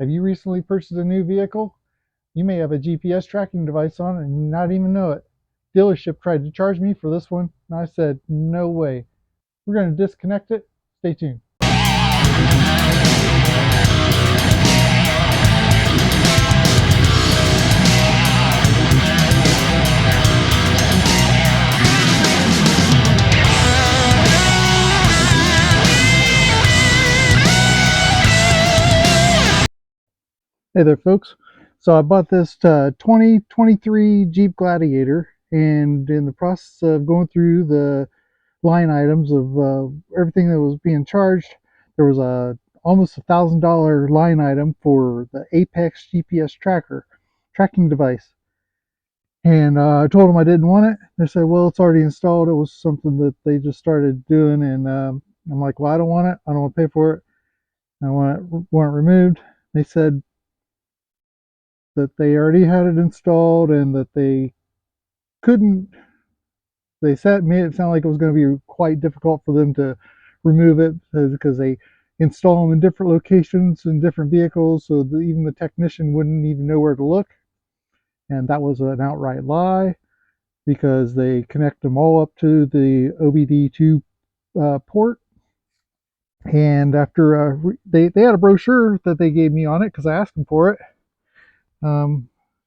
Have you recently purchased a new vehicle? You may have a GPS tracking device on it and not even know it. Dealership tried to charge me for this one, and I said, no way. We're going to disconnect it. Stay tuned. Hey there, folks. So I bought this 2023 Jeep Gladiator, and in the process of going through the line items of everything that was being charged, there was a almost $1,000 line item for the Apex GPS tracking device. And I told them I didn't want it. They said, well, it's already installed. It was something that they just started doing. And I'm like, well, I don't want it. I don't want to pay for it. I want it removed. They said that they already had it installed and that they couldn't. They made it sound like it was going to be quite difficult for them to remove it because they install them in different locations in different vehicles, so even the technician wouldn't even know where to look. And that was an outright lie because they connect them all up to the OBD2 port. And after they had a brochure that they gave me on it because I asked them for it.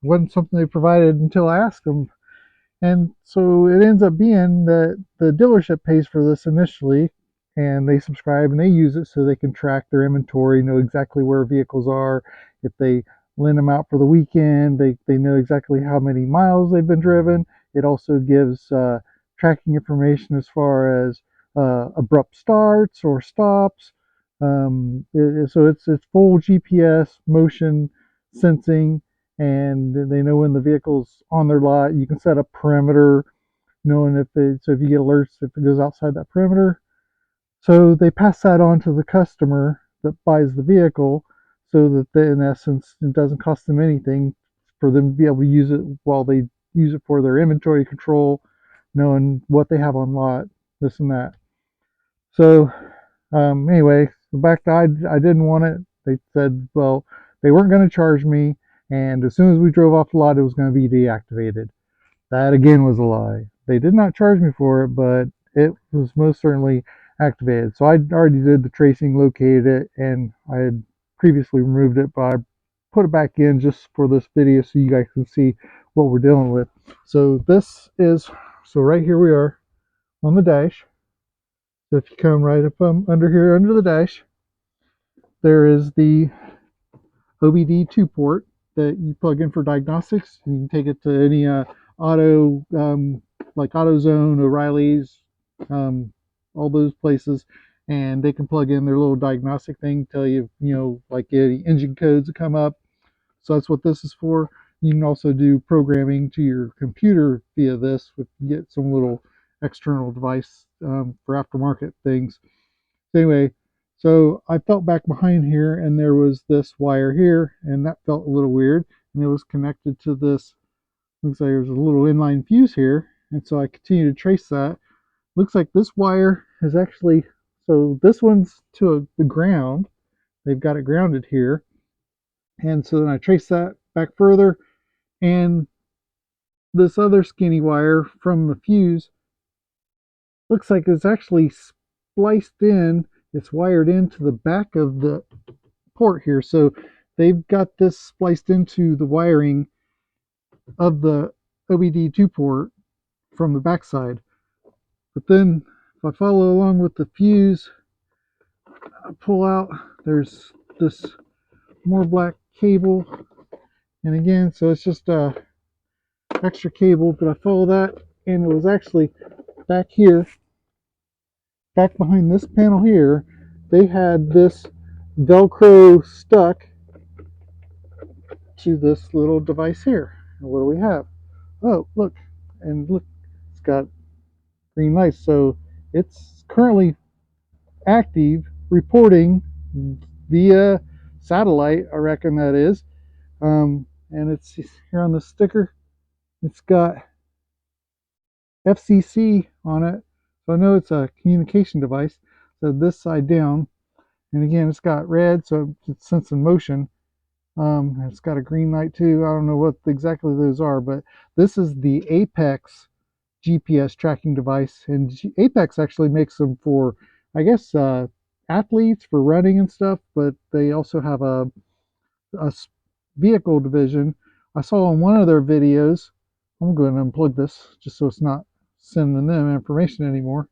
Wasn't something they provided until I asked them. And so it ends up being that the dealership pays for this initially, and they subscribe and they use it so they can track their inventory, know exactly where vehicles are. If they lend them out for the weekend, they know exactly how many miles they've been driven. It also gives tracking information as far as abrupt starts or stops. So it's full GPS motion sensing, and they know when the vehicle's on their lot. You can set a perimeter, knowing if you get alerts if it goes outside that perimeter. So they pass that on to the customer that buys the vehicle, so that in essence it doesn't cost them anything for them to be able to use it while they use it for their inventory control, knowing what they have on lot, this and that. So anyway, back to I didn't want it. They said, well, they weren't going to charge me, and as soon as we drove off the lot, it was going to be deactivated. That again was a lie. They did not charge me for it, but it was most certainly activated. So I already did the tracing, located it, and I had previously removed it, but I put it back in just for this video so you guys can see what we're dealing with. So this is, so right here we are on the dash. So if you come right up under here, under the dash, there is the OBD2 port that you plug in for diagnostics. You can take it to any auto, like AutoZone, O'Reilly's, all those places, and they can plug in their little diagnostic thing, tell you, like any engine codes that come up. So that's what this is for. You can also do programming to your computer via this, with get some little external device for aftermarket things. So anyway, so I felt back behind here, and there was this wire here, and that felt a little weird, and it was connected to this. Looks like there's a little inline fuse here, and so I continue to trace that. Looks like this wire is actually, so this one's to the ground. They've got it grounded here, and so then I trace that back further, and this other skinny wire from the fuse looks like it's actually spliced in. It's wired into the back of the port here. So they've got this spliced into the wiring of the OBD2 port from the backside. But then if I follow along with the fuse, I pull out, there's this more black cable. And again, so it's just a extra cable, but I follow that, and it was actually back here, back behind this panel here, they had this Velcro stuck to this little device here. And what do we have? Oh, look, and look, it's got green lights. So it's currently active, reporting via satellite, I reckon that is. And it's here on the sticker. It's got FCC on it. So I know it's a communication device. So this side down. And again, it's got red, so it's sensing motion. It's got a green light too. I don't know what exactly those are, but this is the Apex GPS tracking device, and Apex actually makes them for, I guess, athletes for running and stuff. But they also have a vehicle division. I saw on one of their videos. I'm going to unplug this just so it's not sending them information anymore.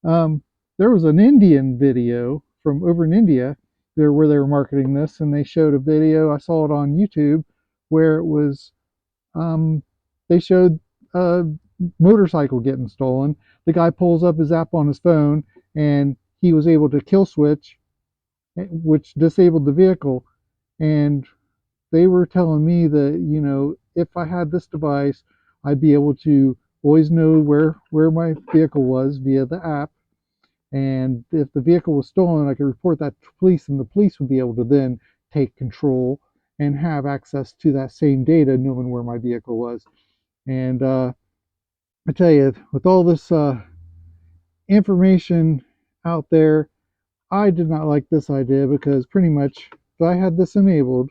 Um, there was an Indian video from over in India there where they were marketing this, and they showed a video. I saw it on YouTube where it was um, they showed a motorcycle getting stolen. The guy pulls up his app on his phone, and he was able to kill switch, which disabled the vehicle. And they were telling me that, if I had this device, I'd be able to always know where my vehicle was via the app, and if the vehicle was stolen, I could report that to police, and the police would be able to then take control and have access to that same data, knowing where my vehicle was. And I tell you, with all this information out there, I did not like this idea, because pretty much if I had this enabled,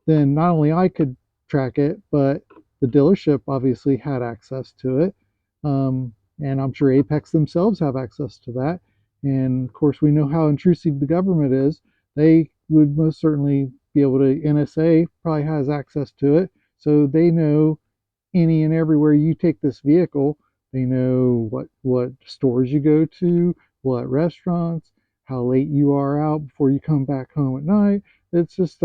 then not only I could track it, but the dealership obviously had access to it. And I'm sure Apex themselves have access to that. And of course, we know how intrusive the government is. They would most certainly be able to, NSA probably has access to it. So they know any and everywhere you take this vehicle. They know what stores you go to, what restaurants, how late you are out before you come back home at night. It's just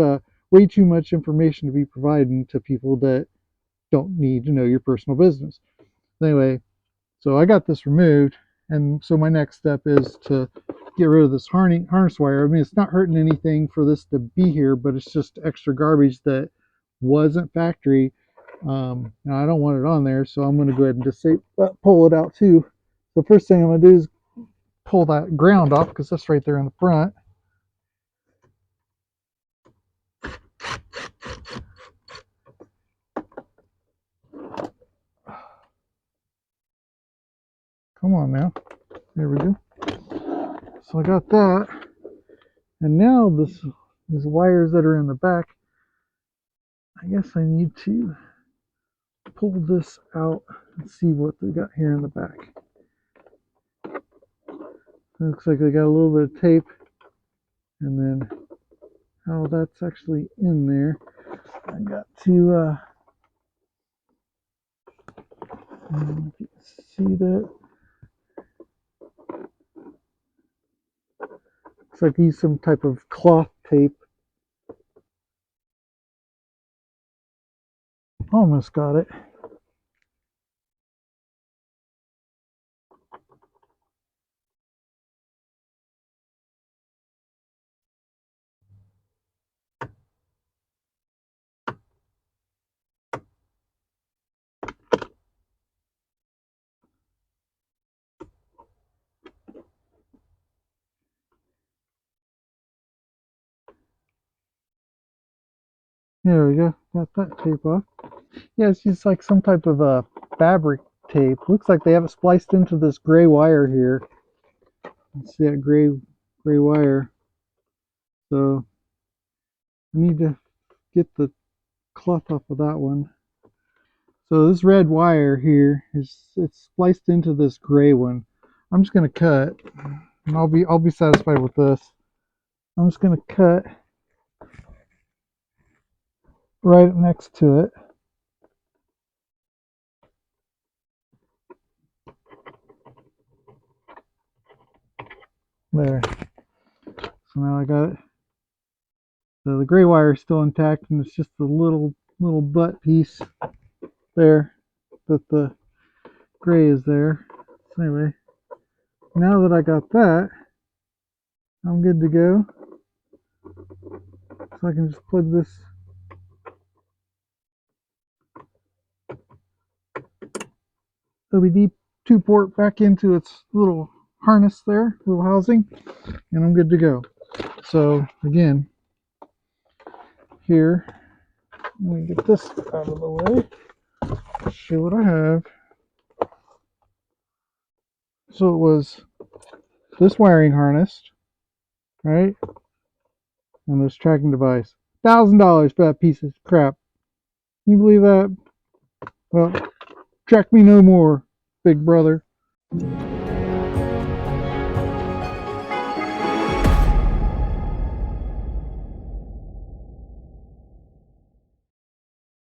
way too much information to be providing to people that don't need to know your personal business. Anyway, so I got this removed, and so my next step is to get rid of this harness wire. I mean, it's not hurting anything for this to be here, but it's just extra garbage that wasn't factory. And I don't want it on there, so I'm going to go ahead and just say, pull it out too. The first thing I'm going to do is pull that ground off, because that's right there in the front. Come on now. There we go. So I got that. And now these wires that are in the back, I guess I need to pull this out and see what they got here in the back. It looks like they got a little bit of tape, and then how that's actually in there. I got to see that. Looks like he's some type of cloth tape. Almost got it. There we go. Got that tape off. Yeah, it's just like some type of a fabric tape. Looks like they have it spliced into this gray wire here. See that gray wire. So I need to get the cloth off of that one. So this red wire here it's spliced into this gray one. I'm just gonna cut, and I'll be satisfied with this. I'm just gonna cut right next to it. There. So now I got it. So the gray wire is still intact, and it's just the little butt piece there that the gray is there. So anyway, now that I got that, I'm good to go. So I can just plug this OBD2 port back into its little harness there, little housing, and I'm good to go. So again, here, let me get this out of the way. See what I have. So it was this wiring harness, right? And this tracking device. $1,000 for that piece of crap. Can you believe that? Well, track me no more, big brother.